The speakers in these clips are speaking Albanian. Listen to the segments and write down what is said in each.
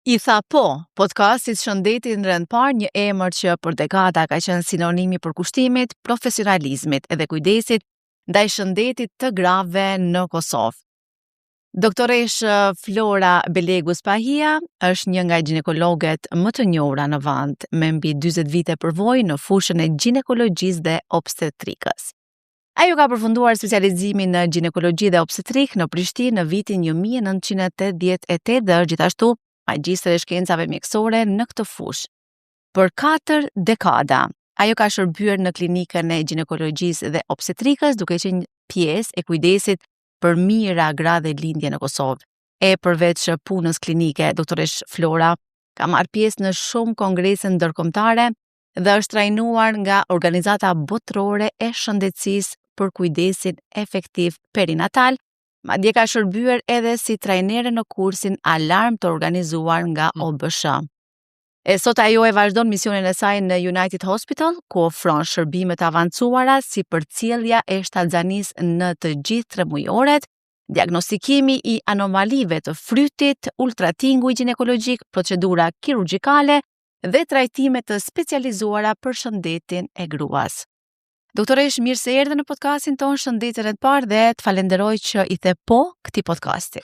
I tha po, podcastit Shëndetit në rënd parë, një emër që për dekada ka qenë sinonimi për kushtimit, profesionalizmit edhe kujdesit ndaj shëndetit të grave në Kosovë. Doktoresh Flora Belegus Pahia është një nga ginekologet më të njohura në vend, me mbi 40 vite përvojë në fushën e ginekologjisë dhe obstetrikës. Ajo ka përfunduar specializimin në ginekologji dhe obstetrik në Prishtinë në vitin 1988 dhe gjithashtu magjistër e shkencave mjekësore në këtë fushë. Për 4 dekada, ajo ka shërbyer në klinikën e ginekologjisë dhe obstetrikës, duke qenë pjesë e kujdesit për mira gra dhe lindje në Kosovë. E përveç punës klinike, doktoresh Flora ka marrë pjesë në shumë kongrese ndërkombëtare dhe është trajnuar nga Organizata Botërore e Shëndetësisë për kujdesin efektiv perinatal, madje ka shërbyer edhe si trajnere në kursin Alarm të organizuar nga OBSH. E sot ajo e vazhdon misionin e saj në United Hospital, ku ofron shërbime të avancuara si përcjellja e shtatzanisë në të gjithë tremujoret, diagnostikimi i anomalive të frytit, ultratingu ginekologjik, procedura kirurgjikale dhe trajtime të specializuara për shëndetin e gruas. Doktoresh, mirë se erdhe në podcastin tonë Shëndetit e parë dhe të falenderoj që i the po këtij podcasti.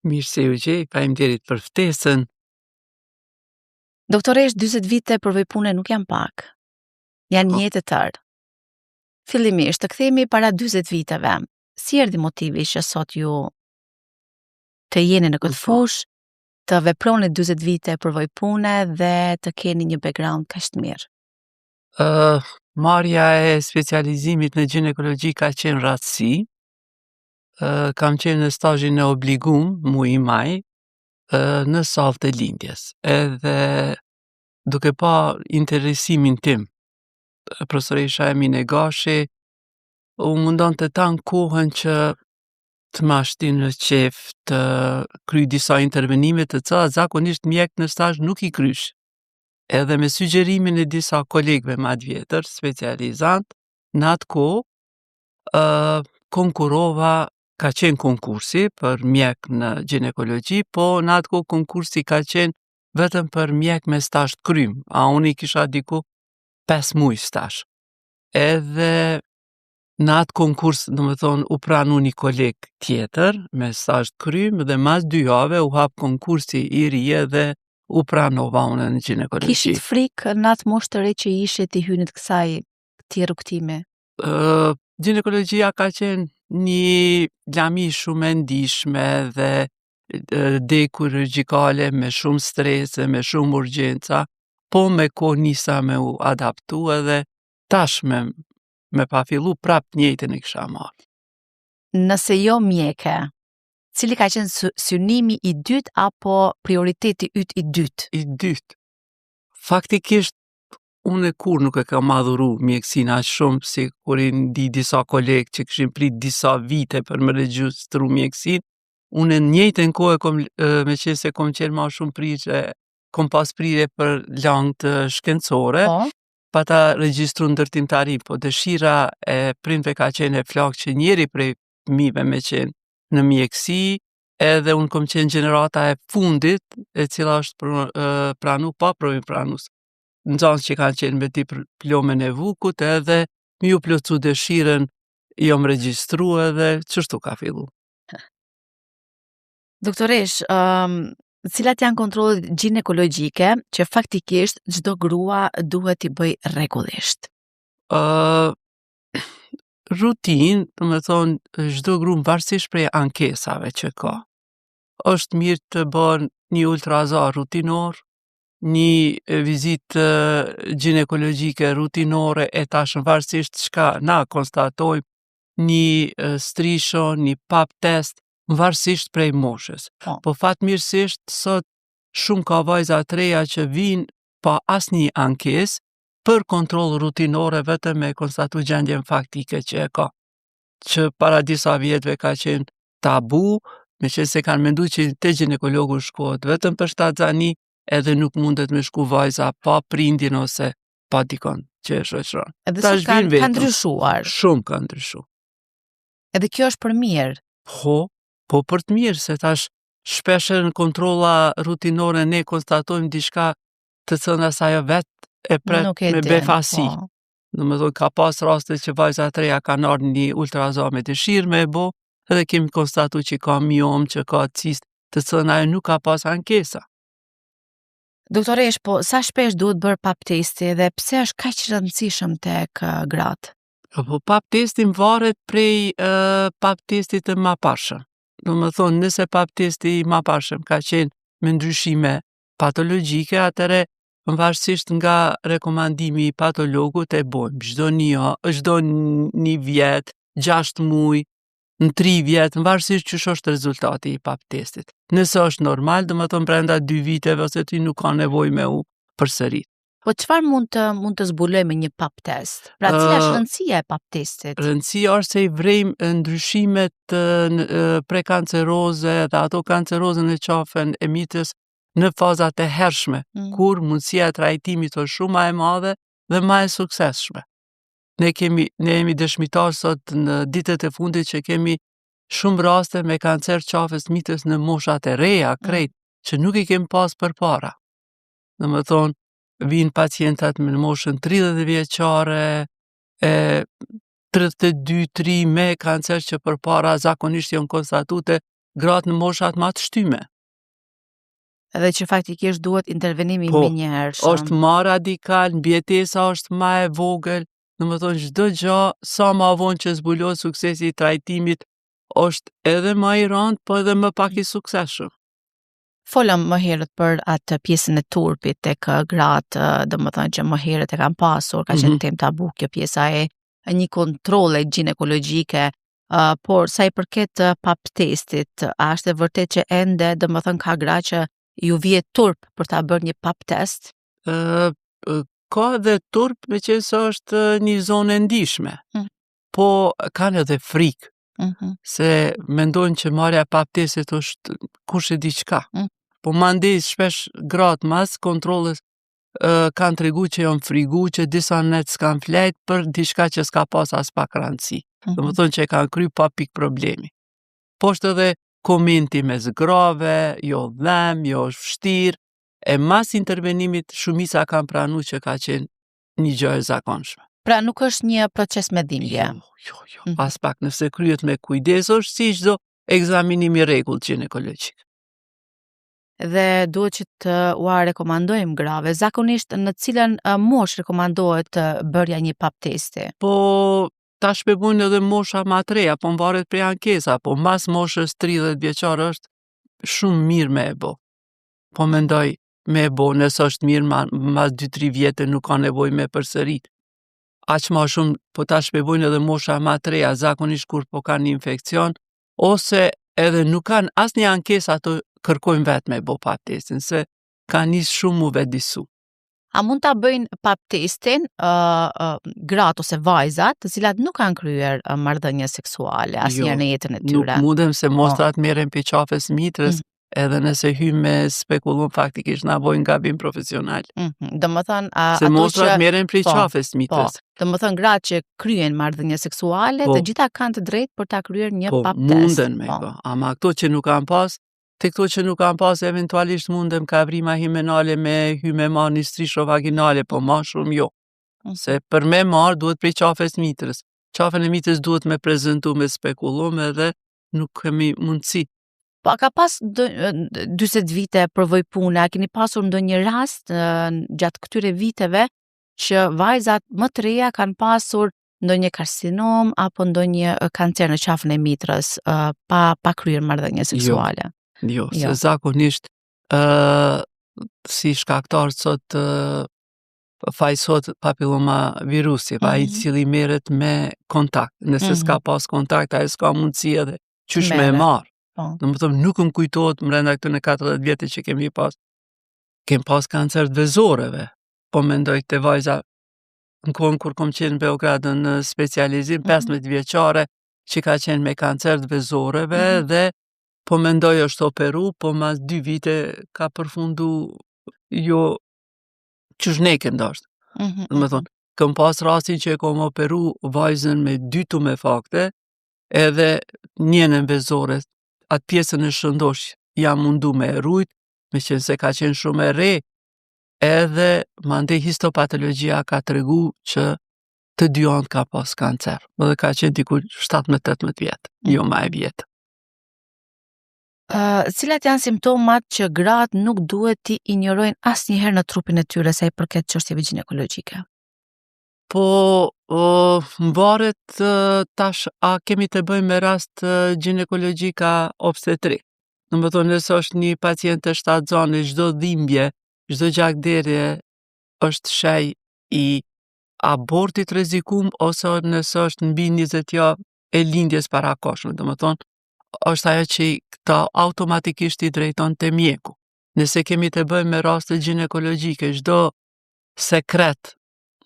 Mirë se u gjej, faleminderit për ftesën. Doktoresh, 40 vite përvoj pune nuk janë pak. Janë një jetë të tërë. Fillimisht, të kthehemi para 40 viteve. Si erdhi motivi që sot ju të jeni në këtë fushë, të veproni 40 vite përvoj pune dhe të keni një background kaq të mirë? Marrja e specializimit në ginekologji ka qenë rastësi. Kam qenë në stazhin e obligum, muaj maj, në sallë të lindjes. Edhe duke pa interesimin tim, profesoresha Emine Gashi u mundon të tanë kohën që të mashtin në qef të kry disa intervenime të cilat zakonisht mjek në stazh nuk i krysh. Edhe me sugjerimin e disa kolegëve më të vjetër, specializant, në atë kohë konkurova, ka qenë konkursi për mjek në ginekologji, po në atë kohë konkursi ka qenë vetëm për mjek me stazh të krym, a unë i kisha diku 5 muaj stazh. Edhe në atë konkurs, domethënë, u pranu një koleg tjetër me stazh të krym dhe mas 2 jave u hap konkursi i ri dhe u pranova unë në ginekologji. Kishit frikë në atë moshë të re që ishe të hynit këtij rrugtimi? Ginekologjia ka qenë një lami shumë e ndihshme dhe kirurgjikale me shumë strese, me shumë urgjenca, po me kohë nisa me u adaptu edhe tash me pa fillu prap të njëjtën e kisha marrë. Nëse jo mjeke, cili ka qenë synimi i dytë apo prioriteti yt i dytë? I dytë. Faktikisht, unë kur nuk e kam madhuru mjekësinë aq shumë si kur i ndi disa kolegë që kishin prit disa vite për me regjistru mjekësinë. Unë në njëjtën kohë me qenë se kom qenë ma shumë prirje, kom pas prirje për langë të shkencore, pa ta regjistru ndërtimtari, po dëshira e prindve ka qenë e flak që njeri prej fëmijëve me qenë në mjekësi, edhe unë kom qenë gjenerata e fundit, e cila është pranu pa provim pranus. Nxënës që kanë qenë me diplomen e vukut, edhe mi u plotsu dëshiren, jom regjistru edhe çështu ka fillu. Doktoresh, cilat janë kontrollet ginekologjike që faktikisht çdo grua duhet i bëj rregullisht? Rutinë, do të thonë, çdo grua varësisht prej ankesave që ka. Është mirë të bën një ultrazar rutinor, një vizitë ginekologjike rutinore e tash varësisht çka na konstatojmë, një strisho, një pap test, varësisht prej moshës. Po fatmirësisht sot shumë ka vajza të reja që vinë pa asnjë ankesë për kontroll rutinore vetëm me konstatu gjendjen faktike që e ka. Që para disa vjetëve ka qenë tabu, me qenë se kanë menduar që te ginekologu shkohet vetëm për shtatzani, edhe nuk mundet me shku vajza pa prindin ose pa dikon që e shoqëron. Edhe sot ka ndryshuar. Shumë ka ndryshuar. Edhe kjo është për mirë. Po për të mirë, se tash shpesh në kontrolla rutinore ne konstatojmë diçka të cilën ajo vetë e pret Nuk e me din, befasi. po. Domethënë ka pas raste që vajza të reja kanë ardhur një ultrazam me dëshirë me e bo, edhe kemi konstatuar që ka miom, që ka cist, të cilën ajo nuk ka pas ankesa. Doktoresh, po sa shpesh duhet bërë pap testi dhe pse është kaq i rëndësishëm tek gratë? Po pap testin varet prej pap testit të maparshëm. Domethënë, nëse pap testi i maparshëm ka qenë me ndryshime patologjike, atëre varësisht nga rekomandimi i patologut e bojmë çdo një vjet, 6 muaj, në 3 vjet, varësisht ç'është është rezultati i pap testit. Nëse është normal, domethënë brenda 2 viteve ose ti nuk ka nevojë me u përsërit. Po çfarë mund të zbulojmë me një pap test? Pra cila është rëndësia e pap testit? Rëndësia është se i vrejmë ndryshimet prekanceroze dhe ato kancerozën e qafën e mitës në fazat e hershme, kur mundësia e trajtimit është shumë ma e madhe dhe ma e suksesshme. Ne jemi dëshmitar sot në ditët e fundit që kemi shumë raste me kancer qafës mitës në moshat e reja, krejt, që nuk i kemi pas përpara. Domethënë, vinë pacientat me në moshën 30 vjeçare, 32-3 me kancer që përpara zakonisht janë konstatute gratë në moshat ma të shtyme. Edhe që faktikisht duhet intervenimi me njëhershëm. Është ma radikal, mbjetesa është ma e vogël, domethënë çdo gjë sa ma vonë që zbulohet suksesi i trajtimit është edhe ma i rëndë, po edhe më pak i suksesshëm. Folëm më herët për atë pjesën e turpit tek gratë, domethënë që më herët e kanë pasur, ka qenë temë tabu kjo pjesa e një kontrolle ginekologjike, por sa i përket pap testit, a është e vërtet që ende domethënë ka gra që ju vije turp për ta bërë një pap test? Ka dhe turp me që është një zonë e ndishme, po kanë edhe frikë. Se mendojnë që marrja pap testit është kush e di çka. Po mandej shpesh gratë mas kontrollës kanë tregu që janë frigu, që disa net s'kan flejt për diçka që s'ka pas as pak rëndësi. Domethënë që kanë kry pa pik problemi. Po është edhe komenti mes grave, jo dhem, jo është vështirë, e mas intervenimit shumica kanë pranu që ka qenë një gjë e zakonshme. Pra nuk është një proces me dhimbje. Jo. Pas pak nëse kryet me kujdes është si çdo ekzaminim i rregullt ginekologjik. Dhe duhet që të ua rekomandojmë grave, zakonisht në cilën moshë rekomandohet bërja një pap testi? Po ta shpjegojnë edhe mosha ma të reja, po varet prej ankesa, po mas moshës 30 vjeçare është shumë mirë me e bo. Po mendoj me e bo, nëse është mirë mas 2-3 vjetë nuk ka nevojë me përsërit. Aq ma shumë po ta shpjegojnë edhe mosha ma të reja, zakonisht kur po kanë një infekcion, ose edhe nuk kanë asnjë ankesë ato kërkojnë vetë me bo pap testin, se kanë nis shumë u vetëdisu. A mund ta bëjnë pap testin gratë ose vajzat, të cilat nuk kanë kryer marrëdhënie seksuale asnjëherë në jetën e tyre? Nuk mundem se mostrat merren pe qafës mitrës, edhe nëse hymë me spekulum faktikisht na bojnë gabim profesional. Domethënë se mostrat merren prej qafës mitrës. Domethënë gratë që kryen marrëdhënie seksuale, të gjitha kanë të drejtë për ta kryer një pap test. Munden me ko. Ama këto që nuk kanë pas, eventualisht mundem kavrima himenale me hyme ma një strisho vaginale, po ma shumë jo. Se për me marë duhet prej qafës mitrës. Qafën e mitrës duhet me prezentu me spekulum edhe nuk kemi mundësi. Po ka pas 40 vite përvoj puna, keni pasur ndonjë rast gjatë këtyre viteve që vajzat më të reja kanë pasur ndonjë karsinom apo ndonjë kancer në qafën e mitrës pa kryer marrëdhënie seksuale? Jo, se zakonisht si shkaktar sot fajsot papilloma virusi, i cili merret me kontakt. Nëse s'ka pas kontakt, ai s'ka mundësi edhe qysh me marr. Domethënë nuk më kujtohet brenda këtyre 40 vjetë që kemi pas kancer të vezoreve. Po mendoj te vajza në kohën kur kom qenë në Beograd në specializim 15 vjeçare që ka qenë me kancer të vezoreve dhe po mendoj është operu, po mas 2 vite ka përfundu jo qysh ne këndosht. Domethënë, kam pas rastin që e kom operu vajzën me 2 tumefakte edhe njënën vezore, atë pjesën e shëndosh jam mundu me e rujt, me qenë se ka qenë shumë e re, edhe mandej histopatologjia ka tregu që të dy anë ka pas kancer, dhe ka qenë diku 17-18 vjetë, jo ma e vjetë. Cilat janë simptomat që gratë nuk duhet t'i injorojnë asnjëherë në trupin e tyre sa i përket çështjeve ginekologjike? Po, mvaret tash a kemi të bëjmë me rast ginekologjika obstetrik. Në më thonë, nëse është një pacient të shtatzane, çdo dhimbje, çdo gjakderje është shej i abortit rrezikum, ose nëse është mbi 20 javë e lindjes parakohshme, do më thonë, është ajo që këta automatikisht i drejton te mjeku. Nëse kemi të bëjmë me raste ginekologjike, çdo sekret,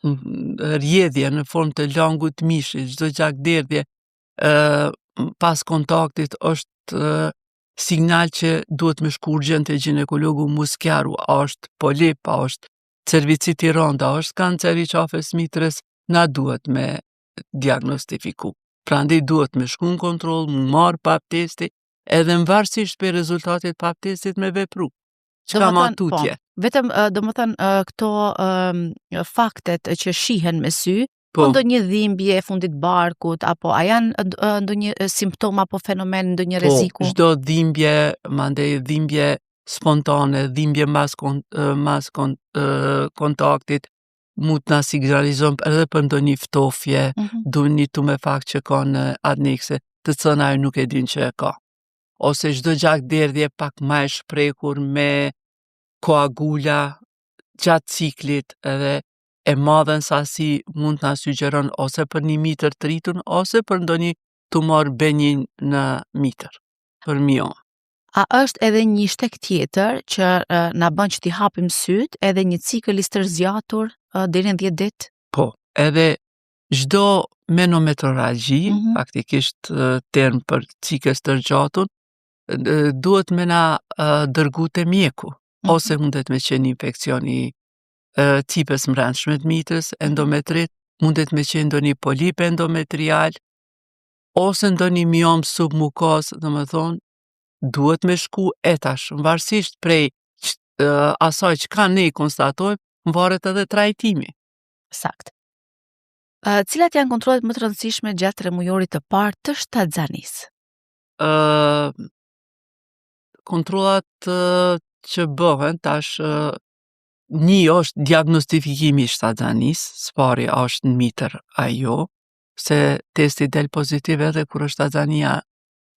rjedhje në formë të langut mishit, çdo gjakderdhje pas kontaktit është signal që duhet me shku urgjent te ginekologu muskjaru, a është polip, a është cervicit i rënd, a është kancer i qafës mitrës, na duhet me diagnostifiku. Prandaj duhet me shku në kontroll, mu marr pap testi, edhe mvarësisht për rezultatit pap testit me vepru. Çka ma tutje. Po, vetëm domethënë këto faktet që shihen me sy, Po, ndonjë dhimbje e fundit barkut, apo a janë ndonjë simptom apo fenomen, ndonjë po, rreziku? çdo dhimbje, mandej dhimbje spontane, dhimbje mas kontaktit, mund t'na signalizon edhe për ndonjë ftofje, duhet tu me fakt që ka në adnekse, të cilën ajo nuk e din që e ka. Ose çdo gjakderdhje pak më e shprekur me koagula gjatë ciklit, edhe e madhe në sasi mund t'na sugjeron ose për një mitër të rritun, ose për ndonjë tumor benign në mitër, për miom. A është edhe një shtek tjetër që na bën që t'i hapim syt, edhe një cikël i stërzgjatur deri në 10 ditë? Po, edhe çdo menometroragji, faktikisht term për cikës të rgjatun, duhet me na dërgu te mjeku, ose mundet me qenë infekcion i cipës mbrendshme të mitrës, endometrit, mundet me qenë ndonjë polip endometrial, ose ndonjë miom submukos, do më thonë, duhet me shku etash, varësisht prej asaj që ka ne i konstatojmë, varet edhe trajtimi. Sakt. Cilat janë kontrollet më të rëndësishme gjatë tremujorit të parë të shtatzanisë? Kontrollat që bëhen tash, një është diagnostifikimi i shtatzanisë, spari a është në mitër a jo, se testi del pozitiv edhe kur është shtatzania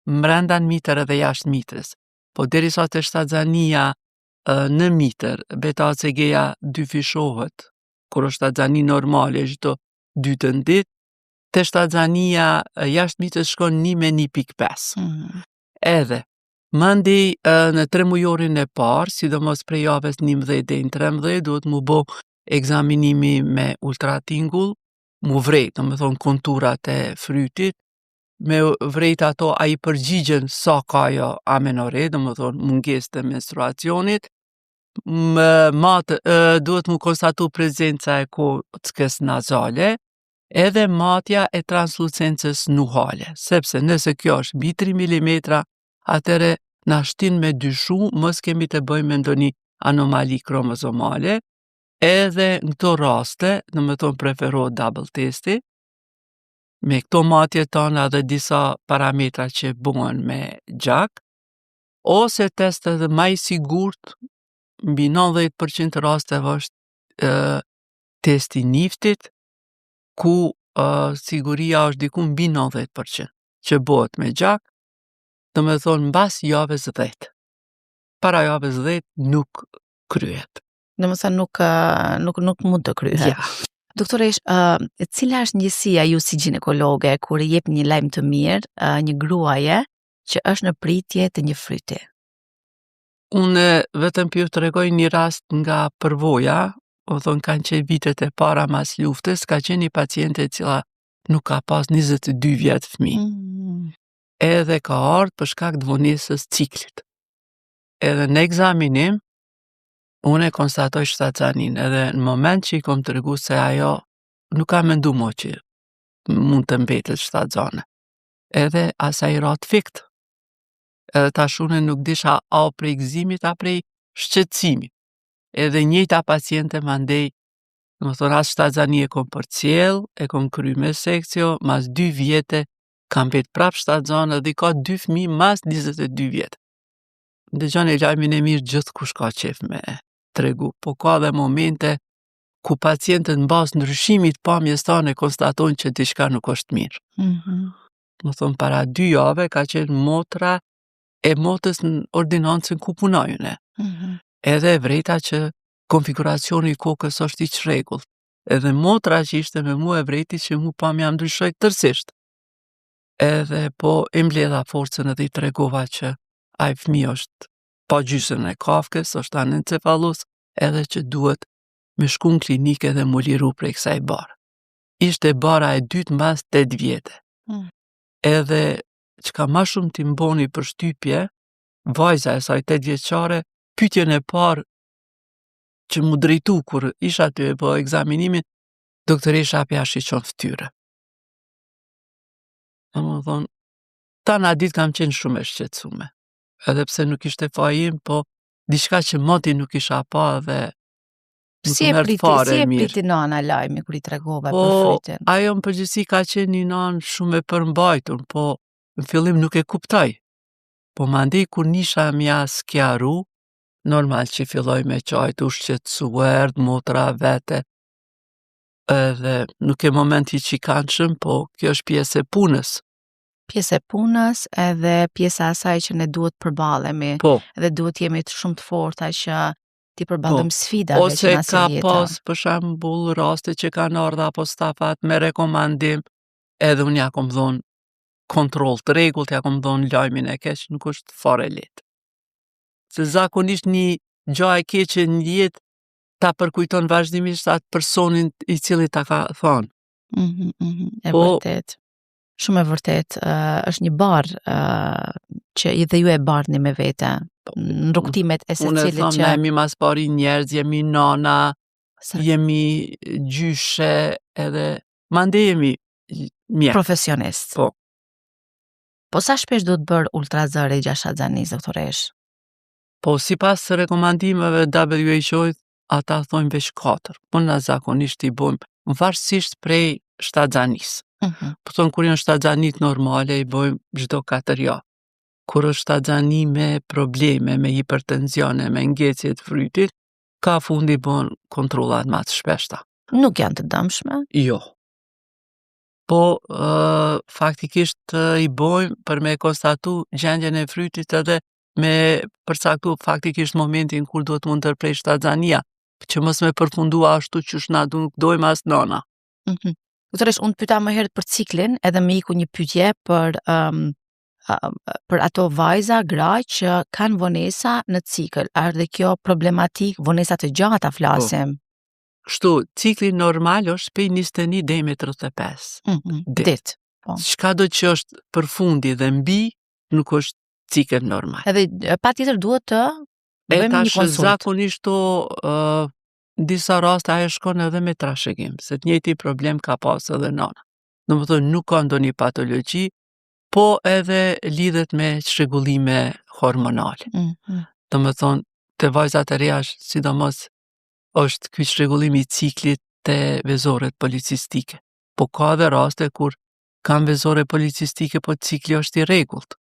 mbrenda në mitër edhe jashtë mitrës. Po derisa te shtatzania në mitër, beta-HCG-ja dyfishohet, kur është shtatzani normale çdo 2 ditë, te shtatzania jashtë mitrës shkon 1 me 1.5. Edhe mandej në tremujorin e parë, sidomos prej javës 11 deri në 13, duhet mu bo ekzaminimi me ultratingull, mu vrejt, do më thonë konturat e frytit, me vrejt ato a i përgjigjen sa ka ajo amenore, do më thonë mungesë të menstruacionit, duhet mu konstatu prezenca e kockës nazale, edhe matja e translucencës nuhale, sepse nëse kjo është mbi 3 mm, atëre na shtin me dyshu, mos kemi të bëjmë me ndonjë anomali kromozomale, edhe në këto raste, do më thonë preferohet double testi, me këto matje tona dhe disa parametra që bëhen me gjak, ose test edhe më i sigurt, mbi 90% të rasteve është testi niftit, ku siguria është diku mbi 90%, që bëhet me gjak, do me thonë mbas javës 10. Para javës 10 nuk kryhet. Domethënë nuk mund të kryhet. Ja. Doktore, cila është ndjesia ju si ginekologe kur i jep një lajm të mirë një gruaje që është në pritje të një fryti? Unë vetëm për ju të regoj një rast nga përvoja, o thonë kanë qenë vitet e para mas luftës, ka qenë një paciente cila nuk ka pas 22 vjetë fëmijë. Edhe ka ardhur për shkak të vonesës ciklit. Edhe në ekzaminim, unë e konstatoj shtatzanin, edhe në moment që i kom të regu se ajo nuk ka mendu mo që mund të mbetet shtatzane. Edhe asaj rat fikt. Edhe tash unë nuk disha a prej gëzimit a prej shqetësimit. Edhe njëjta paciente mandej, më thonë as shtatzani e kom përcjell, e kom kry me sekcio, mas 2 vjete kam bet prap shtatzan edhe ka 2 fëmijë mas 22 vjetë. Dëgjoni lajmin e mirë gjithkush ka qef me tregu, po ka dhe momente ku pacientët në bazë ndryshimit pamjes tane konstatojnë që diçka nuk është mirë. Më thonë para 2 jave ka qenë motra e motës në ordinancën ku punojune. Edhe e vrejta që konfiguracioni i kokës është i çrregullt. Edhe motra që ishte me mua e vrejti që mu pamja ndryshoj tërësisht. Edhe po i mbledha forcën edhe i tregova që ai fëmijë është pa gjysën e kafkës, është anencefalus, edhe që duhet me shku në klinike dhe mu liru prej kësaj barë. Ishte bara e dytë mbas 8 vjete. Edhe çka ma shumë t'i mboni për shtypje, vajza e saj 8 vjeçare, pyetjen e parë që mu drejtu kur isha aty e po ekzaminimin, doktoresha apja shiqon fytyrë. Më thonë, ta na ditë kam qenë shumë e shqetësume. Edhe pse nuk ishte fajim, po diçka që moti nuk isha pa dhe nuk merr fare mirë. Si e priti nana lajmi kur i tregove Po, për frytjen? ajo në përgjithësi ka qenë një nanë shumë e përmbajtur, po në fillim nuk e kuptoj. Po mandej kur nisha mja skjaru, normal që filloj me qajt u shqetësuar, motra vete, edhe nuk e momenti që i kanëshëm, po kjo është pjesë e punës. Pjesë e punës edhe pjesa asaj që ne duhet përballemi Po, dhe duhet jemi shumë të forta që ti përballojmë sfidave ose që na ka sjell jeta. pas për shembull raste që kanë ardha apo stafat me rekomandim, edhe unë ja kom dhonë kontroll të rregullt, ja kom dhonë lajmin e keq, nuk është fare lehtë. Se zakonisht një gjë e keqe në jetë ta përkujton vazhdimisht atë personin i cili ta ka thonë. E Po, vërtet. Shumë e vërtet, është një barë që dhe ju e barni me vete në rrugtimet e unë e secilit thëmë, që ne jemi mas pari njerëz, jemi nana, jemi gjyshe, edhe mande jemi mjek. profesionist. Po. Po sa shpesh duhet bërë ultrazëri gjatë xhanis, doktoresh? Po, si pas rekomandimeve WHO, ata thonë veç 4, po na zakonisht i bojmë varësisht prej shtatzanisë. Po thonë kur janë shtatzanit normale i bojmë çdo 4 javë. Kur është shtatzani me probleme, me hipertenzione, me ngjecje të frytit, ka fundi bën kontrollat më të shpeshta. Nuk janë të dëmshme? Jo. Po, faktikisht i bojmë për me konstatu gjendjen e frytit edhe me përcaktu faktikisht momentin kur duhet mund ndërprej shtatzania, që mos me përfundua ashtu që na nuk dojmë as nana. Doktoresh, unë pyeta më herët për ciklin, edhe më iku një pyetje për ato vajza, gra që kanë vonesa në cikël. A është dhe kjo problematik, vonesa të gjata flasim? Kështu, cikli normal është prej 21 deri me 35. Ditë. Po. Çka do që është përfundi dhe mbi, nuk është cikël normal. Edhe patjetër duhet të bëjmë një konsult. Zakonisht disa raste ajo shkon edhe me trashëgim, se të njëjti problem ka pas edhe nana. Domethënë nuk ka ndonjë patologji, po edhe lidhet me çrregullime hormonale. Domethënë te vajzat e reja, sidomos është ky çrregullim i ciklit te vezoret policistike. Po ka edhe raste kur kanë vezore policistike, po cikli është i rregullt.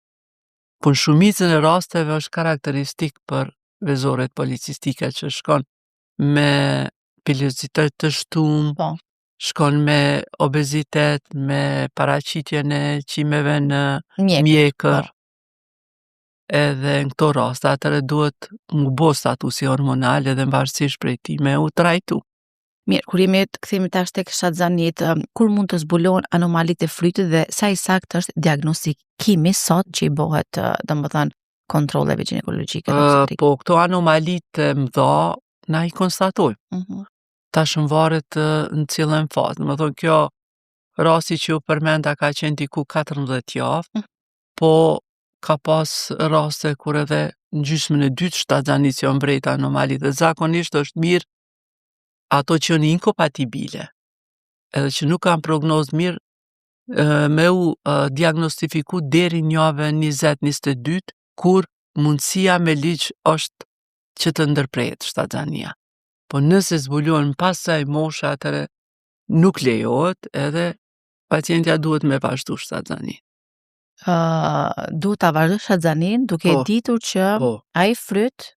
Po në shumicën e rasteve është karakteristik për vezoret policistike që shkon me pilozitet të shtumë, Po. shkon me obezitet, me paraqitjen e qimeve në Po. mjekër. Edhe në këto raste atëherë duhet mu bo statusi hormonal edhe varësisht prej tij me u trajtu. Mirë, kur kthehemi tash tek shtatzanit, kur mund të zbulohen anomalitë e frytit dhe sa i saktë është diagnostikimi sot që i bëhet, domethënë, kontrolleve ginekologjike? Po këto anomalitë mëdha na i konstatojmë. Tash varet në cilën fazë. Domethënë kjo rasti që u përmenda ka qenë diku 14 javë, po ka pas raste kur edhe në gjysmën e dytë shtatzanisë janë vrejt anomali dhe zakonisht është mirë ato që janë inkompatibile, edhe që nuk kanë prognozë mirë, me u diagnostifiku deri në javën 20-22, kur mundësia me ligj është që të ndërprehet shtatzania. Po nëse zbulon pas saj mosha, atëre nuk lejohet edhe pacientja duhet me vazhdu shtatzani. Duhet ta vazhdosh shtatzanin duke Po, ditur që po. ai fryt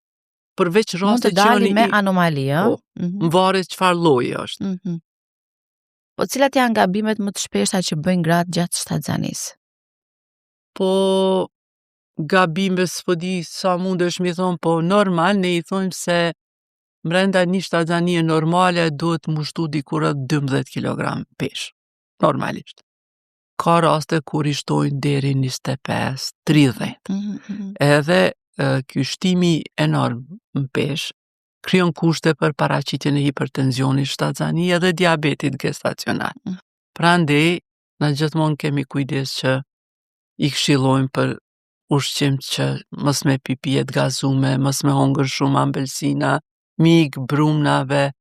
Përveç mund raste të që dali oni me anomali, ëh? Po, varet çfarë lloji është. Po cilat janë gabimet më të shpeshta që bëjnë gratë gjatë shtatzanisë? Po gabime s'po di sa mundesh mi thonë, po normal ne i thonë se brenda një shtatzanie normale duhet mushtu dikur 12 kg pesh. Normalisht. Ka raste kur i shtojnë deri 25-30. Edhe ky shtimi enorm në pesh krijon kushte për paraqitjen e hipertensionit, shtatzani edhe diabetit gestacional. Prandej, na gjithmonë kemi kujdes që i këshillojmë për ushqim që mos me pi pije të gazume, mos me hongër shumë ambelsina, mik, brumnave,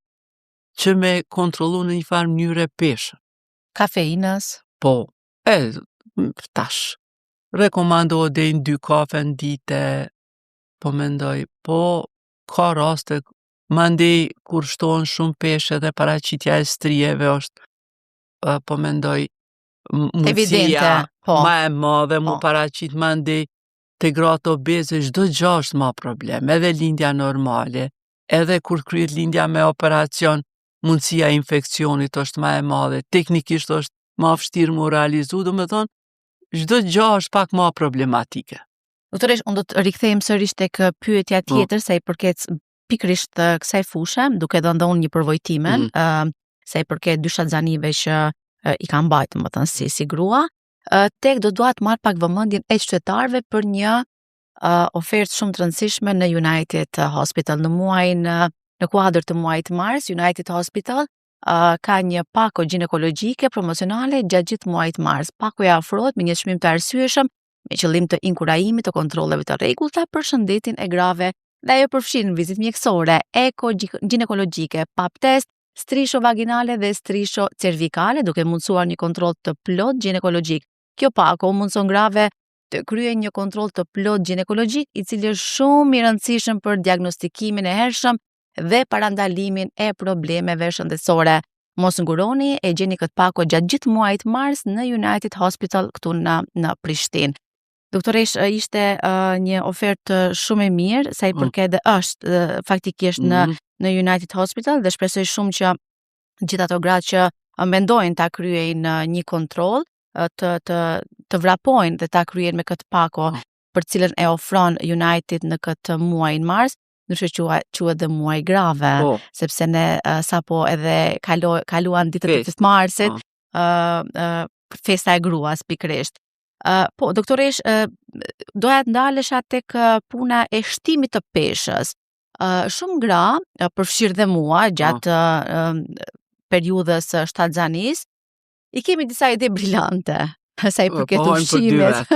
që me kontrollu në një farë mënyre peshën. Kafeinës? Po, tash, rekomandohet deri në 2 kafe në dite, po mendoj, po ka raste, mandej kur shtohen shumë peshë edhe paraqitja e strijeve është, po mendoj, mundësia Evidente, po. ma e madhe mu Po. paraqit mandej te gratë obeze, çdo gjë është ma problem, edhe lindja normale, edhe kur kryhet lindja me operacion, mundësia e infekcionit është ma e madhe, teknikisht është ma vështirë mu realizu, do me thonë, çdo gjë është pak ma problematike. Doktoresh, unë do të rikthejmë sërish tek pyetja tjetër sa i përket pikërisht kësaj fushë, duke dhënë unë një përvojtimen, sa i përket dy shtatzanive që i kanë mbajtur, domethënë si grua, tek do dua të marr pak vëmendjen e qytetarëve për një ofertë shumë të rëndësishme në United Hospital në kuadër të muajit mars. United Hospital ka një pako ginekologjike promocionale gjatë gjithë muajit mars. Pakoja ofrohet me një çmim të arsyeshëm me qëllim të inkurajimit të kontrolleve të rregullta për shëndetin e grave, dhe ajo përfshin vizitë mjekësore, eko ginekologjike, pap test, strisho vaginale dhe strisho cervikale, duke mundësuar një kontroll të plot ginekologjik. Kjo pako mundson grave të kryejnë një kontroll të plot ginekologjik, i cili është shumë i rëndësishëm për diagnostikimin e hershëm dhe parandalimin e problemeve shëndetësore. Mos nguroni, e gjeni këtë pako gjatë gjithë muajit mars në United Hospital këtu në Prishtinë. Doktoresh, ishte një ofertë shumë e mirë, sa i përket dhe është faktikisht në United Hospital, dhe shpresoj shumë që gjithë ato gratë që mendojnë ta kryejnë një kontroll, të vrapojnë dhe ta kryejnë me këtë pako për cilën e ofron United në këtë muaj në mars, ndryshe quhet dhe muaj grave, sepse ne sapo edhe kaluan ditët e 8 marsit, festa e gruas pikërisht. Po, doktoresh, doja të ndalesha tek puna e shtimit të peshës. Shumë gra, përfshirë dhe mua, gjatë periudhës shtatzanisë, i kemi disa ide brillante, sa i përket ushqimit.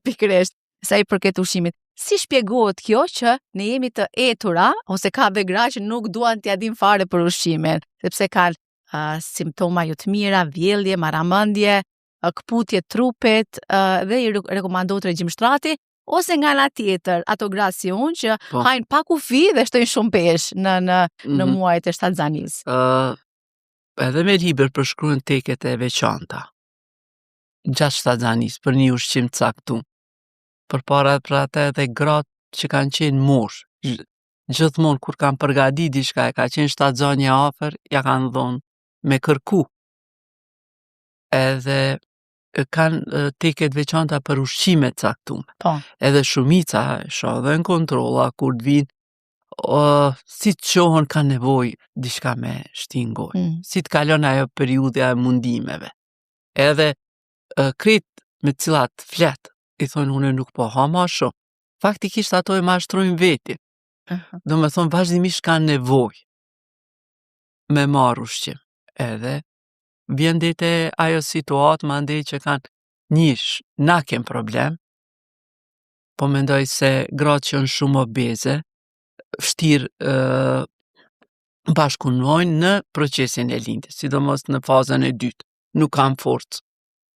Pikërisht, sa i përket ushqimit. Si shpjegohet kjo që ne jemi të etura, ose ka dhe gra që nuk duan t'ia dim fare për ushqimin, sepse kanë simptoma jo të mira, vjellje, marramendje, këputje trupit, dhe i rekomandohet regjim shtrati, ose nga ana tjetër, ato gra si unë që hajnë pa kufi dhe shtojnë shumë peshë në muajt e shtatzanisë. Edhe me libër përshkruhen teket e veçanta gjatë shtatzanisë për një ushqim të caktuar. Përpara për ata edhe gratë që kanë qenë mosh, gjithmonë kur kanë përgatitur diçka, e ka qenë shtatzania afër, ja kanë dhënë me kërku. Edhe kanë teket veçanta për ushqime të caktuara. Po. Edhe shumica shoh dhe në kontrolla kur të vinë, si të qohën ka nevojë diçka me shtingoj, si të kalon ajo periudha e mundimeve. Edhe kret me cilat flet, i thonë unë nuk po ha ma shumë. Faktikisht ato e mashtrojnë vetin. Do me thonë vazhdimisht kanë nevojë me marrë ushqim. Edhe vjen dete ajo situatë mandej që kanë njësh, na kem problem, po mendoj se gratë që janë shumë obeze, vështirë bashkunojnë në procesin e lindjes, sidomos në fazën e dytë. Nuk kanë forcë.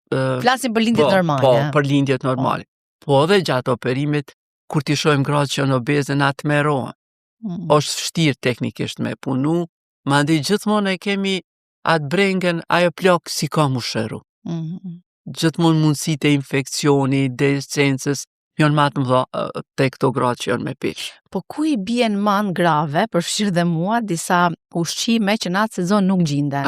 Flasim për lindjet normale. Po, për lindjet normale. Po edhe gjatë operimit, kur t'i shohim gratë që janë obeze na tmerohen. Është vështirë teknikisht me punu, mandej gjithmonë e kemi atë brengen, ajo plak si ka mu shëru. Gjithmonë mundësit e infekcioni, dehiscencës, janë ma të mëdha te këto gratë që janë me peshë. Po ku i bien man grave, përfshirë dhe mua, disa ushqime që në atë sezon nuk gjinden?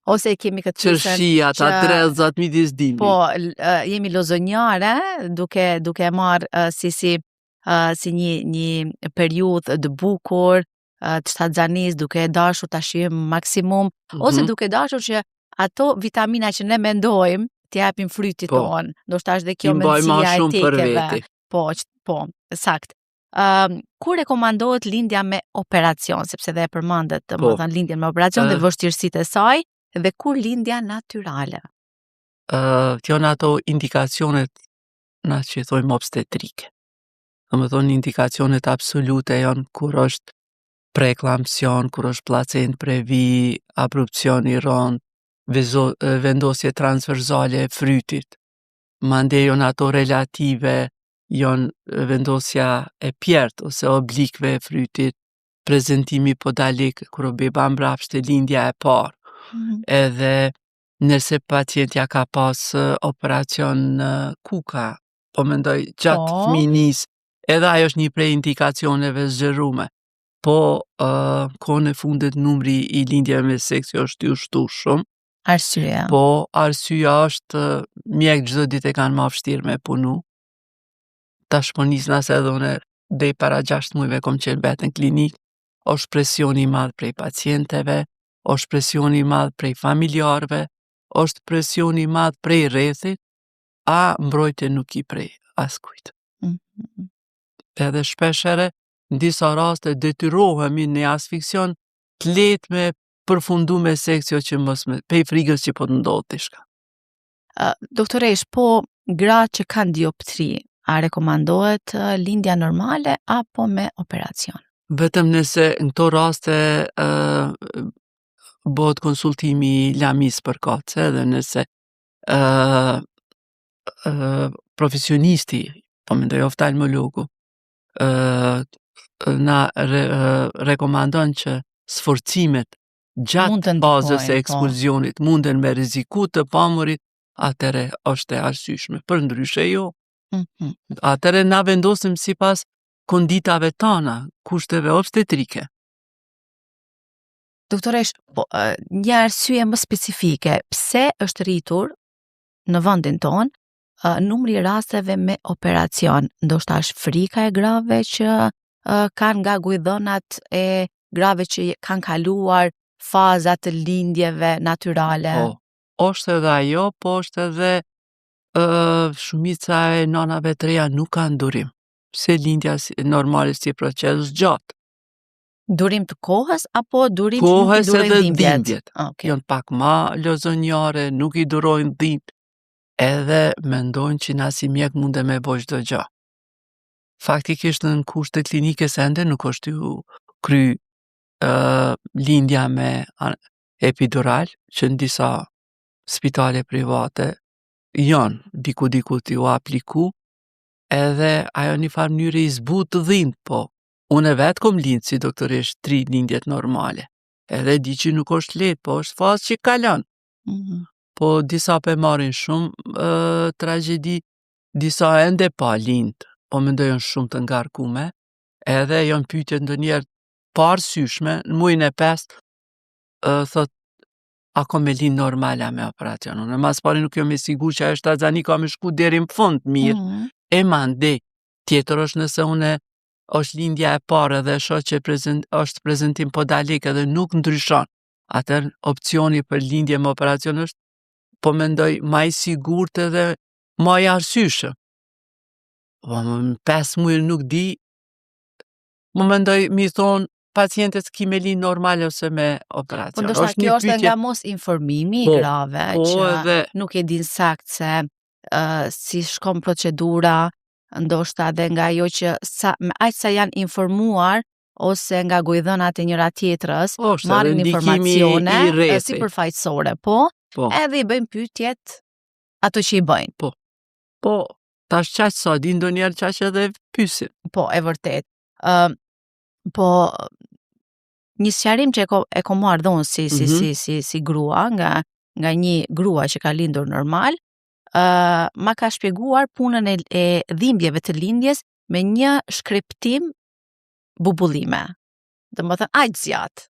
Ose kemi këtë Qërshia, ta drezat midis dimit. Po, jemi lozonjare, duke marrë si një periudhë të bukur, të shtatzanis, duke dashur ta shijojmë maksimum, ose duke dashur që ato vitamina që ne mendojmë t'i japim frytit tonë. Ndoshta është dhe kjo mendësia e tekeve. Po, sakt. Kur rekomandohet lindja me operacion, sepse dhe e përmandet të më thënë lindja me operacion dhe vështirësitë e saj, dhe kur lindja natyrale? Janë ato indikacionet na që thojmë obstetrike. Do me thonë indikacionet absolute janë kur është preeklampsion, kur është placent previ, abrupcion i rënd, vendosje transversale e frytit. Mandej janë ato relative, janë vendosja e pjert ose oblikve e frytit, prezentimi podalik kur beba mbrapsht e lindja e parë. Edhe nëse pacientja ka pas operacion kuka, po mendoj gjatë fëminis, edhe ajo është një prej indikacioneve zgjerume. Po kohën e fundit numri i lindjeve me seksio është i ushtu shumë. Arsyeja? Po, arsyeja është mjek çdo ditë e kanë më vështirë me punu. Tash po nisna se edhe une deri para 6 muajve kom qenë vetë në klinikë, është presioni i madh prej pacienteve, është presioni i madh prej familjarëve, është presioni i madh prej rrethit, a mbrojtje nuk i prej askujt. Edhe shpeshere, në disa raste detyrohemi në asfiksion të letë me përfundu me seksio që mos me pej frigës që po të ndodhë diçka. Doktoresh, po gratë që kanë dioptri, a rekomandohet lindja normale apo me operacion? Vetëm nëse në këto raste bëhet konsultimi lamis për kace dhe nëse profesionisti, po mendoj oftalmologu, na rekomandon që sforcimet gjatë fazës e ekspulzionit munden me rreziku të pamurit, atëre është e arsyeshme. Për ndryshe jo. Atëre na vendosim sipas konditave tona, kushteve obstetrike. Doktoresh, një arsye më specifike, pse është rritur në vendin tonë numri i rasteve me operacion? Ndoshta është frika e grave që kanë nga guidhënat e grave që kanë kaluar fazat të lindjeve natyrale? Po, është edhe ajo, po është edhe shumica e nanave të reja nuk kanë durim. Se lindja normale si proces gjatë. Durim të kohës apo durim që nuk i durojnë dhimbjet? Janë pak ma lozonjare, nuk i durojnë dhimbjet, edhe mendojnë që na si mjek munde me bo çdo gjë. Faktikisht në kushte klinike ende nuk është ju kry lindja me epidural, që në disa spitale private janë diku t'ju apliku, edhe ajo një farë mënyre i zbut të dhimbë, po unë vetë kom lindë si doktoresh 3 lindjet normale, edhe di që nuk është letë, po është fazë që kalon. Po disa pe marrin shumë tragjedi, disa ende pa lindë, po mendojnë shumë të ngarkume, edhe janë pyetje ndonjëherë parësyshme, në muajin e 5, thot, a ko me lindë normala me operacion. Unë mas pari nuk jo me sigur që ajo shtatzani ka me shku deri në fund mirë, e mandej, tjetër është nëse une është lindja e parë dhe shoh që është prezentim podalik edhe nuk ndryshon. Atër opcioni për lindje me operacion është, po mendoj, ma i sigurt edhe ma i arsyeshëm. Po në 5 muaj nuk di, më mendoj mi thonë pacientës ki me lind normale ose me operacion. Po ndoshta kjo është nga mos informimi i grave, që nuk e din sakt se si shkon procedura, ndoshta dhe nga ajo që aq sa janë informuar ose nga guidhënat e njëra tjetrës marrin informacione sipërfaqësore, po, edhe i bëjmë pyetjet ato që i bëjnë. Po, tash qaq sa, di ndonjëherë qaq edhe pyesin. Po, e vërtet. Po, një sqarim që e ko marrë dhe unë si grua, nga një grua që ka lindur normal, ma ka shpjeguar punën e dhimbjeve të lindjes me një shkreptim bubullime. Dhe më thënë, aq zjat.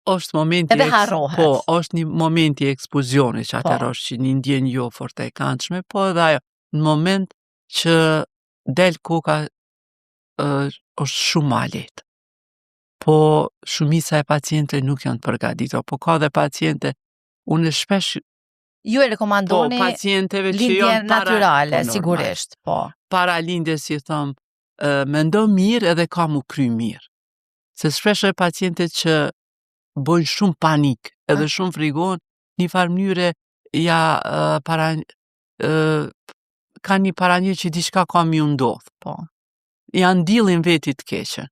Është momenti Edhe harrohet. Po, është një momenti ekspozionit që atëherë është që një ndjenjë jo fort e këndshme, po edhe ajo në moment që del koka është shumë ma lehtë. Po shumica e pacientëve nuk janë të përgatitur, po ka dhe paciente unë shpesh Ju e rekomandoni pacienteve që lindje janë natyrale, normal. sigurisht, po. Para lindjes si thom, mendo mirë edhe ka mu kry mirë. Se shpesh e pacientet që bojnë shumë panik, edhe shumë frigon, një farë mënyre ka një paranjë që diçka ka mi ndodh. Po. Janë dillin vetit keqen.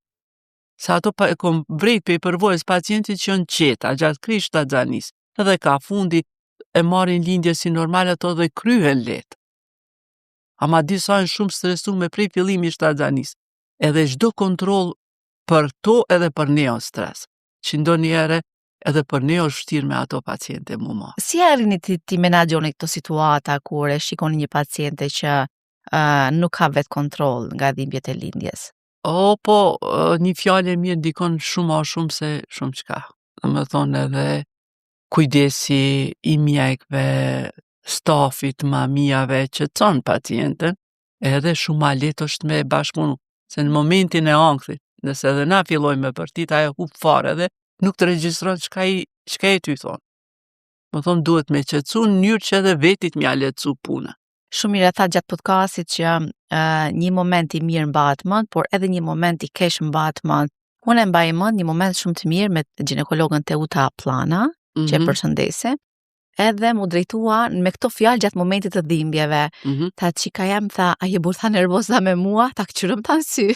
Se ato e kom vrejt pe përvojës pacientit që janë qeta, gjatë krish të xanis, edhe ka fundi e marrin lindje si normal ato dhe kryhen letë. Ama disa janë shumë stresu me prej fillimi shtatxanis. Edhe çdo kontroll për to edhe për ne o stres. Që ndonjëherë edhe për ne është vështirë me ato paciente mu ma. Si arrini ti menaxhoni këto situata kur e shikoni një paciente që nuk ka vetë kontroll nga dhimbjet e lindjes? Po, një fjalë e mirë dikon shumë a shumë se shumë çka. Më thonë edhe kujdesi i mjekve, stafit, mamijave që çon pacientën, edhe shumë ma lehtë është me bashkëpunu. Se në momentin e ankthit, nëse edhe na fillojmë me përtit, ajo hub fare dhe nuk të regjistron çka e ty thonë. Më thonë duhet me qetësu në mënyrë që edhe vetit mja lehtësu puna. Shumë mirë tha gjatë podcastit që një moment i mirë mbahet mend, por edhe një moment i keq mbahet mend. Unë e mbaj mend një moment shumë të mirë me ginekologën Teuta Plana, që e përshëndese, edhe mu drejtua me këto fjalë gjatë momentit të dhimbjeve. Tha çika jam, tha, a je burtha nervoza me mua, ta këqyrëm ta në sy.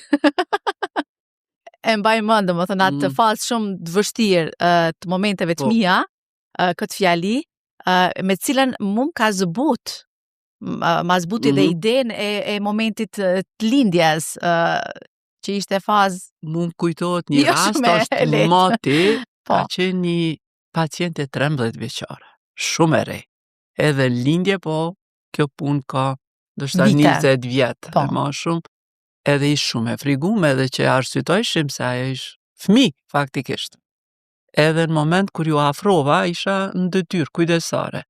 E mbaj mend, domethënë atë fazë shumë të vështirë të momenteve të mia, këtë fjali, me cilën mu ka zbut, ma zbuti dhe idenë e momentit të lindjes, që ishte fazë. Mu më kujtohet një rast, është mati, ka qenë një paciente 13 vjeçare, shumë e re. Edhe lindje, po, kjo punë ka, do shta 20 vjetë, e ma shumë, edhe ishë shumë e frigume, edhe që arsytojshim se ajo ishë fëmijë, faktikisht. Edhe në moment kur ju afrova, isha në detyrë kujdesare.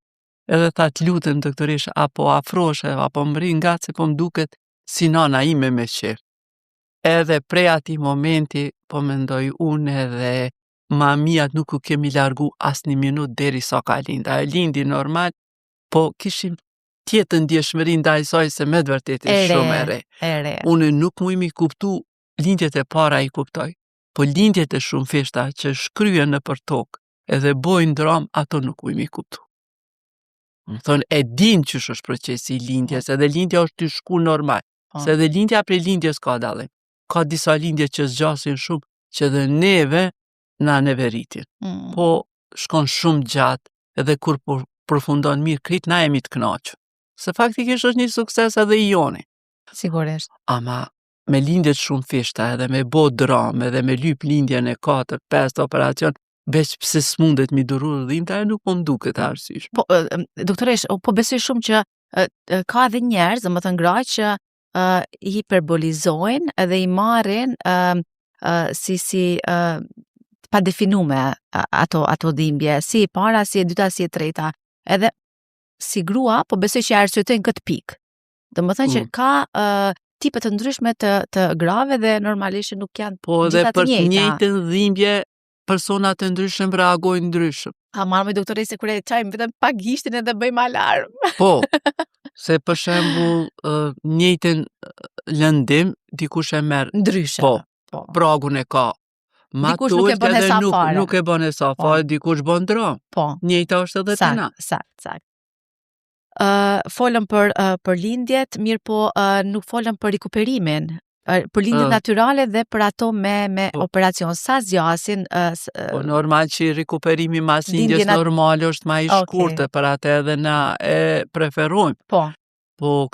Edhe tha të lutem doktoresh, apo afroshe, apo mbri nga se po mduket si nana ime me qef. Edhe prej ati momenti, po mendoj unë edhe mamijat nuk u kemi largu as një minut deri sa ka linda. E lindi normal, po kishim tjetën ndjeshmëri ndaj saj se me dëvërtet e shumë e re. Unë nuk mu imi kuptu lindjet e para i kuptoj, po lindjet e shumë feshta që shkryen në për tokë edhe bojnë dram, ato nuk mu imi kuptu. Më thonë, e din që është procesi i lindjes, edhe lindja është të shku normal, se edhe lindja prej lindjes ka dalim. Ka disa lindje që zgjasin shumë, që edhe neve na neveritin. Po shkon shumë gjatë, edhe kur përfundon mirë, krit na jemi të knaqë. Se faktikisht është një sukses edhe i joni. Sigurisht. Ama me lindjet shumë fishta, edhe me bo dramë, edhe me lyp lindjen e 4-5 operacion, veç pse s'mundet mi duru dhimbta, nuk po m'duket arsysh. Po, doktoresh, po besoj shumë që ka edhe njerëz, domethënë gra që i hiperbolizojnë edhe i marrin si pa definume ato dhimbje, si e para, si e dyta, si e treta. Edhe si grua, po besoj që arsyetojnë këtë pikë. Domethënë që ka tipe të ndryshme të grave dhe normalisht nuk janë po gjitha të njëjta. Po edhe për të njëjtën dhimbje, personat të ndryshëm reagojnë ndryshëm. A marrë me doktoresë se kur e çajmë vetëm pak gishtin edhe bëjmë alarm. Po, se për shembull njëjtën lëndim dikush e merr ndryshe. Po, pragun e ka. Dikush nuk e bën sa fare. Nuk e bën sa fare, dikush bën dram. Po. Njëjta është edhe te na. Sakt. Folëm për lindjet, mirë po nuk folëm për rikuperimin. Për lindjet natyrale dhe për ato me operacion. Sa zgjasin? Po normal që rikuperimi mas lindjes normale është ma i shkurtë, për atë edhe na e preferojmë. Po. Po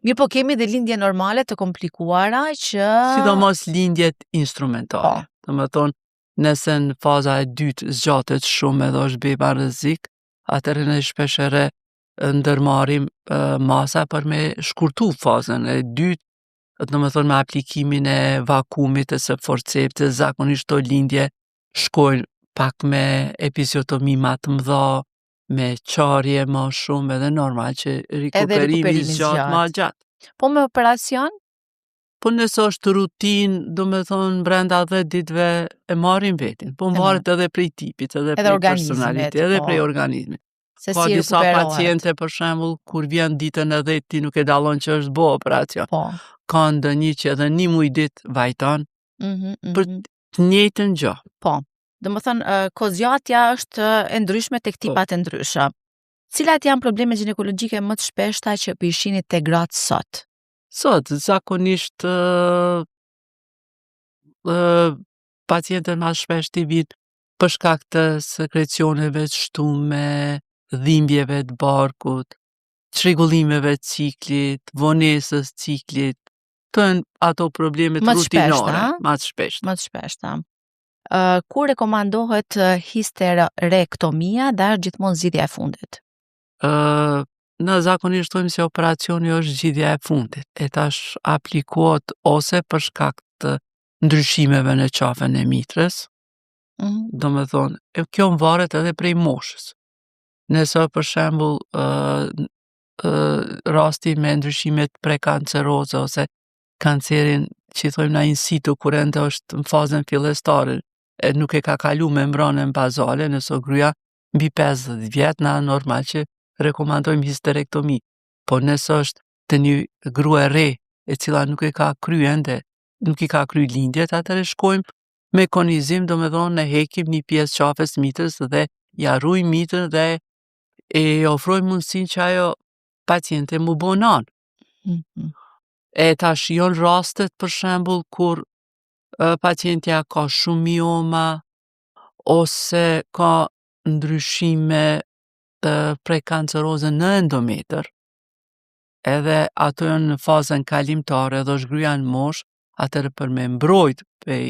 mirë, po kemi dhe lindje normale të komplikuara që... sidomos lindjet instrumentale. Domethënë, nëse në faza e dytë zgjatet shumë edhe është beba rrezik, atëherë ne shpeshherë ndërmarrim masa për me shkurtu fazën e dytë, domethënë me aplikimin e vakumit e së forcepsit, zakonisht to lindje shkojnë pak me episiotomi ma të mëdha, me qarje ma shumë, edhe normal që rikuperimi zgjat ma gjatë. Po me operacion? Po nëse është rutin, do me thonë brenda 10 ditëve e marrin vetin, po mvaret edhe prej tipit, edhe prej personalitetit, edhe prej organizmit. Ka disa paciente për shembull kur vjen ditën e 10 ti nuk e dallon që është bo operacion. Ka ndonjë që edhe 1 muj ditë vajton për të njëjtën gjë. Po. Domethënë kozgjatja është e ndryshme tek tipat e ndryshme. Cilat janë problemet ginekologjike më të shpeshta që përfshinit te gratë sot? Sot, zakonisht pacientët ma shpesh t'i vinë për shkak të sekrecioneve të shtume, dhimbjeve të barkut, çrregullimeve të ciklit, vonesës ciklit, të ato problemet rutinore, ma të shpeshta. Më të shpeshta. Kur rekomandohet histerektomia dhe është gjithmonë zgjidhja e fundit? Në zakonisht thojmë se operacioni është zgjidhja e fundit, e tash aplikohet ose për shkak të ndryshimeve në qafën e mitrës, domethënë, kjo varet edhe prej moshës. Nëse për shembull rasti me ndryshimet prekanceroze ose kancerin që thojmë na in situ kur ende është në fazën fillestare, e nuk e ka kalu membranën bazale, nëse gruaja mbi 50 vjet, na normal që rekomandojmë histerektomi. Po nëse është të një grua e re, e cila nuk e ka kryer ende, nuk i ka kryer lindjet, atëherë shkojmë me konizim, domethënë ne hekim një pjesë qafës mitrës dhe ja ruajmë mitrën dhe e ofrojmë mundësinë që ajo paciente mu bo nan. E tash janë rastet për shembull kur pacientja ka shumë mioma ose ka ndryshime prekanceroze në endometër, edhe ato janë në fazën kalimtare dhe është gruaja në moshë, atëherë për me mbrojt prej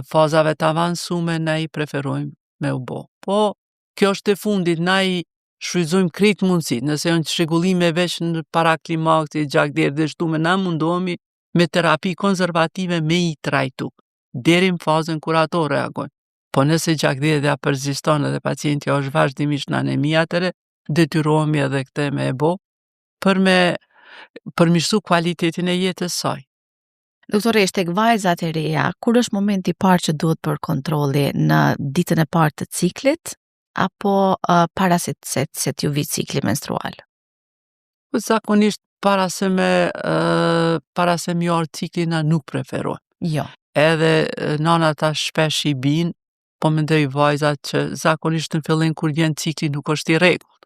fazave të avancume na i preferojmë me u bo. Po, kjo është e fundit, na i shfrytëzojmë krejt mundësit, nëse janë çrregullime veç në para klimaksit, gjakderë dhe shtume, na mundohemi me terapi konservative me i trajtu, deri në fazën kur ato reagojnë. Po nëse gjakderdhja përziston edhe pacientja është vazhdimisht në anemi, atëherë detyrohemi edhe këtë me e bo për me përmirësu kualitetin e jetës saj. Doktoresh, tek vajzat e reja, kur është momenti i parë që duhet për kontrolli, në ditën e parë të ciklit apo para se t'ju vi cikli menstrual? Po zakonisht para se mi ardh cikli na nuk preferojmë. Jo. Edhe nanat tash shpesh i bin, po mendoj vajzat që zakonisht në fillim kur vjen cikli nuk është i rregullt.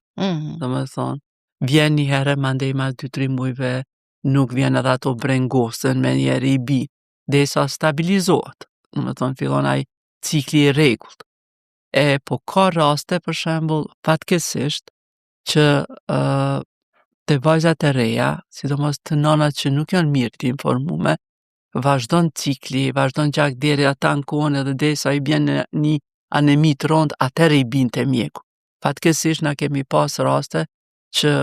Domethënë, vjen një herë mandej mas 2-3 muajve, nuk vjen edhe ato brengosën me njerë i bin, derisa stabilizohet. Domethënë fillon ai cikli i rregullt. Po ka raste për shembull fatkeqësisht që te vajzat e reja, sidomos të nanat që nuk janë mirë të informume, vazhdon cikli, vazhdon gjakderja tankon edhe derisa i bjen në një anemi të rond, atëherë i bin te mjeku. Fatkeqësisht na kemi pas raste që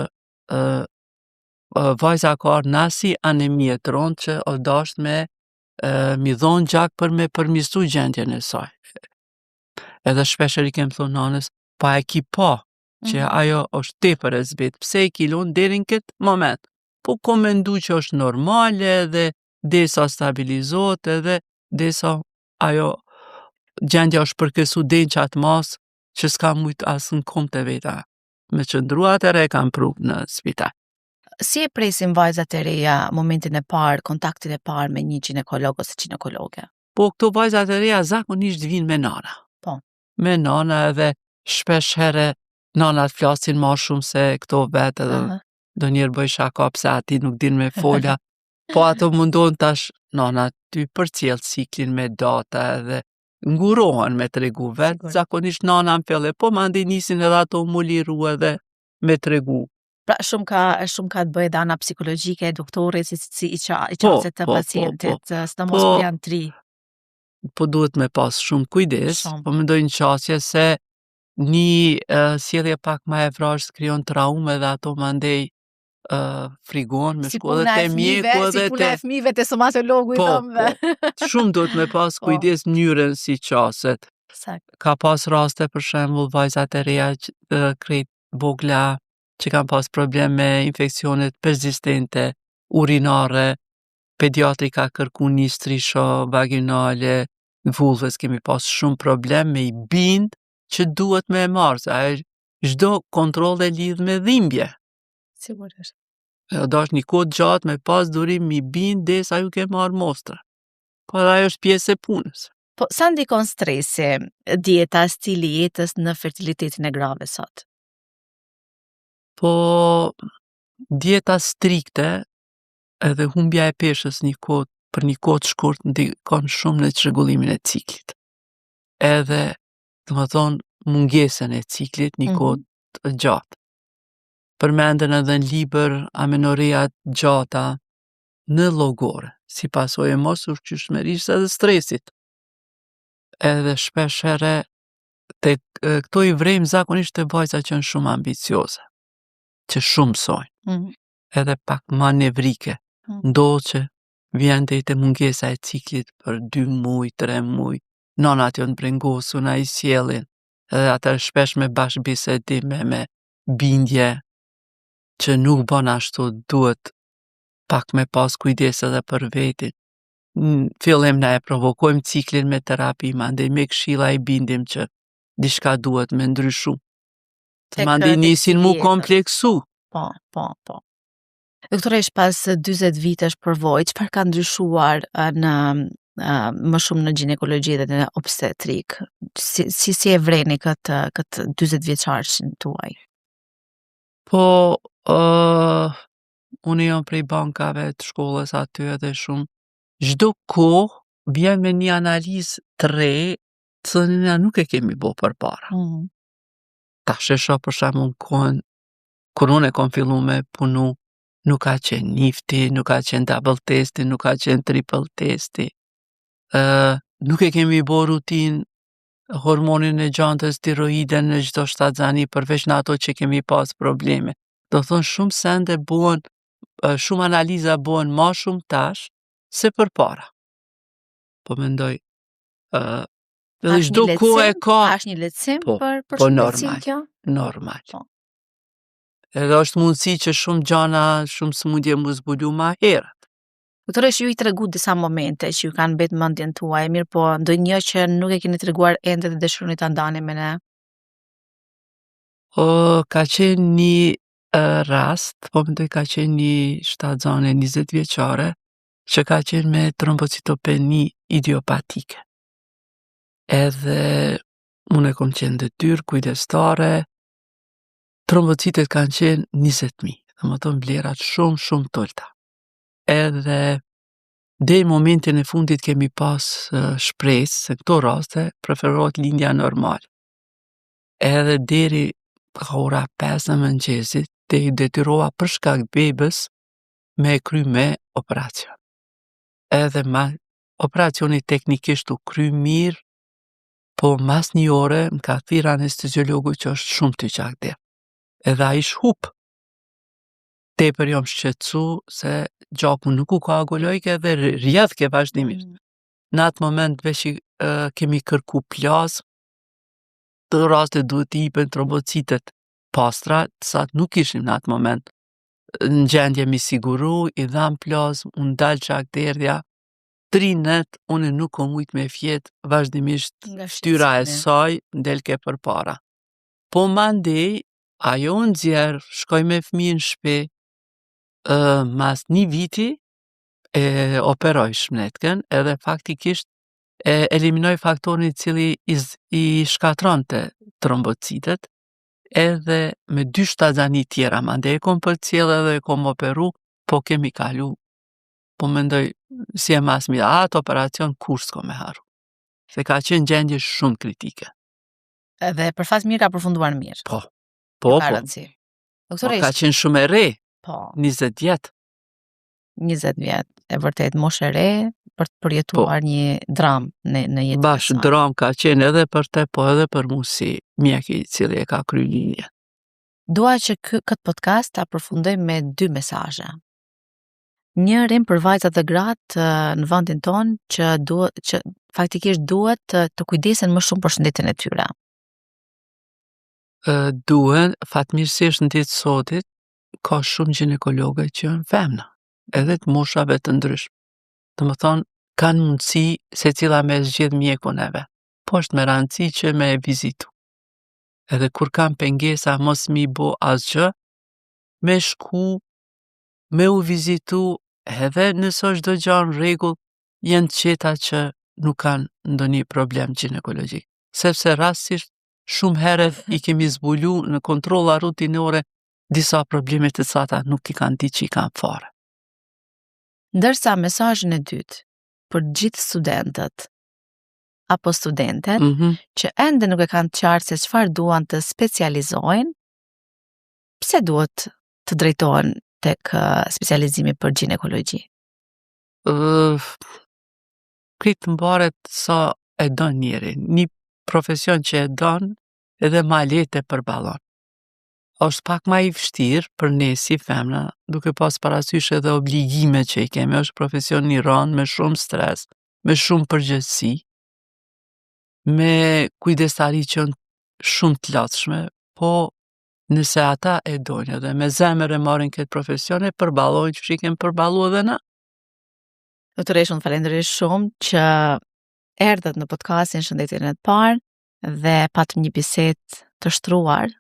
vajza ka nasi anemi të rond që o dasht me mi dhon gjak për me përmirësu gjendjen e saj. Edhe shpeshher i kem thonë nanës, pa e ki pa që ajo është tepër e zbet, pse e ki lënë deri në këtë moment. Po ko mendu që është normale edhe derisa stabilizohet edhe derisa ajo gjendja është përkesu den qatë mas që s'ka mujt asë në kom të veta. Me qëndru atëherë e kam pru në spital. Si e presim vajzat e reja momentin e parë, kontaktin e parë me një ginekolog ose ginekologe? Po këto vajzat e reja zakonisht vinë me nana. Po. Me nana edhe shpesh herë nanat flasin ma shumë se këto vetë edhe do njerë bëj shaka pse ati nuk din me folja. Po ato mundon tash nona ty përcjell ciklin me data edhe ngurohen me tregu vetë, Sigur. zakonisht nana në fillim, po mandej nisin edhe ato mu liru edhe me tregu. Pra shumë ka të bëjë dana psikologjike, doktorit, si i Po, qaset të po, pacientit, sidomos Po- kur janë tri. Po duhet me pas shumë kujdes, Shumë. po mendoj në qasje se një sjellje pak ma e vrashtë krijon traume dhe ato mandej frigon me Si shku edhe puna te e fëmijëve, mjeku si edhe puna e fëmijëve te stomatologu i Po, thëmë. Shumë duhet me pas Po. kujdes mënyrën si qaset. Sakt. Ka pas raste për shembull vajzat e reja krejt vogla që kanë pas problem me infeksionet persistente, urinare, pediatri ka kërku një strisho vaginale, vulvës kemi pas shumë problem me i bind që duhet me e marrë, se ajo çdo kontroll e lidh me dhimbje. Sigurisht. Do është një kohë gjatë me pas durim mi bind desa ju ke marrë mostra. Po edhe ajo është pjesë e punës. Po, sa ndikon stresi, dieta, stili i jetës në fertilitetin e grave sot? Po dieta strikte edhe humbja e peshës për një kohë të shkurt ndikon shumë në çrregullimin e ciklit. Edhe, domethënë, mungesën e ciklit një kohë të gjatë. Përmenden edhe në libër amenoria gjata në llogore, si pasojë e mos ushqyeshmërisë edhe stresit. Edhe shpesh herë këto i vrejmë zakonisht te vajzat që janë shumë ambicioze, që shumë mësojnë, edhe pak ma nevrike. Ndodh që vjen deri te mungesa e ciklit për 2 muaj, 3 muaj, nonat janë brengosur, i sjellin, edhe atë shpesh me bashkëbisedime, me bindje që nuk bën ashtu, duhet pak me pas kujdes edhe për vetin. Në fillim na e provokojmë ciklin me terapi, mandej me këshilla i bindim që diçka duhet me ndryshu. Mandej nisin mu kompleksu. Po. Doktoresh, pas 40 vitesh përvojë, çfarë ka ndryshuar në më shumë në ginekologji dhe në obstetrik? Si e vreni këtë 40 vjeçarshin tuaj? Po, unë jam prej bankave të shkollës aty edhe shumë. Çdo kohë vjen me një analizë të re, të cilën na nuk e kemi bo përpara. Tash e shoh për shembull kohën kur unë e kom fillu me punu, nuk ka qenë nifti, nuk ka qenë double testi, nuk ka qenë triple testi. Nuk e kemi bo rutin hormonin e gjantës, tiroiden në çdo shtatzani, përveç në ato që kemi pas probleme. Do thonë shumë sende buhen, shumë analiza buhen ma shumë tash se përpara. Po mendoj, edhe çdo kohë e ka. Është një lehtësim Po, për po shëndetësin kjo? Normal. Po. Edhe është mundësi që shumë gjana, shumë sëmundje mu zbulu ma herët. Doktoresh, ju i tregu disa momente që ju kanë mbet mendjen tuaj, mirë po ndonjë që nuk e keni treguar ende dhe dëshironi ta ndani me ne? Ka qenë një rast, po mendoj ka qenë një shtatzane 20 vjeçare që ka qenë me trombocitopeni idiopatike. Edhe unë e kom qenë detyrë kujdestare, trombocitet kanë qenë 20.000, domethënë vlerat shumë tolta. Edhe deri në momentin e fundit kemi pas shpresë se këto raste preferohet lindja normal. Edhe deri ora 5 në mëngjesit te i detyrova për shkak të bebës me e kry me operacion. Edhe operacioni teknikisht u kry mirë, po mas një ore më ka thirrë anesteziologu që është shumë të gjaktë. Edhe ai shhup. Tepër jam shqetësu se gjaku nuk u koaguloj dhe rjedhke vazhdimisht. Në atë moment veç kemi kërku plazmë, të raste duhet i hipen trombocitet pastra, sa nuk ishim në atë moment. Në gjendje mi siguru, i dham plazmë, unë dal qak derdhja, 3 net, unë nuk kom mujt me fjet, vazhdimisht shtyra e saj ndelke për para. Po mandej, ajo nxjerr, shkoj me fëmijën në shtëpi, mas 1 viti e operoj shmletken edhe faktikisht e eliminoj faktorin i cili i shkatronte trombocitet, edhe me 2 shtatzani tjera, mandej e kom përcjell edhe e kom operu, po kemi kalu po mendoj si e mas mirë, atë operacion kur s'ko me haru. Se ka qenë gjendje shumë kritike. Edhe për fat mirë ka përfunduar mirë. Po. Ka rëndësi. Doktore, ka qenë shumë e re, po, 20 vjet. 20 vjet, e vërtet moshë e re për të përjetuar një dram në jetën. Bash dram ka qenë edhe për te, po edhe për mu si mjek i cili e ka kry linje. Dua që këtë podcast ta përfundoj me 2 mesazhe. Njërin për vajzat dhe gratë në vendin ton që faktikisht duhet të kujdesen më shumë për shëndetin e tyre. Duhen, fatmirësisht në ditë sotit, ka shumë ginekologë që janë femna, edhe të moshave të ndryshme. Të më thonë, kanë mundësi se cila me zgjedh mjekun e vet. Po është me rëndësi që me e vizitu. Edhe kur kam pengesa mos mi bo asgjë, me shku, me u vizitu, edhe nëse është do gjanë rregull, janë të qeta që nuk kanë ndonjë problem ginekologjik. Sepse rastisht shumë herët i kemi zbulu në kontrolla rutinore disa probleme të cata nuk i kanë ditë që i kanë fare. Ndërsa mesazhin e dytë për gjithë studentët apo studentet që ende nuk e kanë qartë se çfarë duan të specializojnë, pse duhet të drejtohen tek specializimi për ginekologji? Këtë mbaret sa e don njeri. Një profesion që e don edhe ma lehtë e përballon. Është pak ma i vështirë për ne si femna, duke pas parasysh edhe obligime që i kemi, është profesion i rëndë, me shumë stres, me shumë përgjegjësi, me kujdestari që janë shumë të latshme, po nëse ata e dojnë edhe me zemër e marrin këtë profesion e përballojnë që shikem përballu edhe na. Doktore, unë falenderoj shumë që erdhët në podcastin Shëndetin e parë dhe patëm një bisedë të shtruar,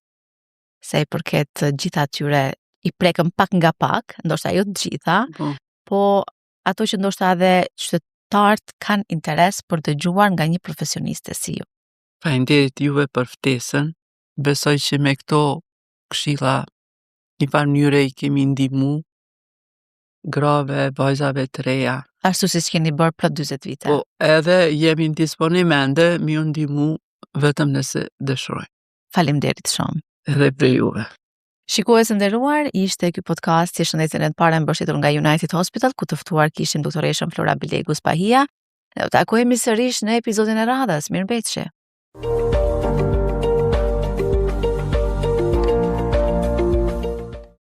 se i përket gjitha atyre i prekëm pak nga pak, ndoshta jo të gjitha, po ato që ndoshta edhe qytetarët kanë interes për të dëgjuar nga një profesioniste si ju. Faleminderit juve për ftesën. Besoj që me këto këshilla një farë mënyre i kemi ndihmu grave, vajzave të reja. Ashtu si keni bërë plot 40 vite. Po, edhe jemi në disponimende mi u ndihmu vetëm nëse dëshirojnë. Faleminderit shumë. Edhe për juve. Shikues të nderuar, ishte ky podcast i Shëndetin e parë mbështetur nga United Hospital, ku të ftuar kishim doktoreshën Flora Bilegus Pahia. Ne do takojmë sërish në episodin e radhës. Mirëmbëjtje.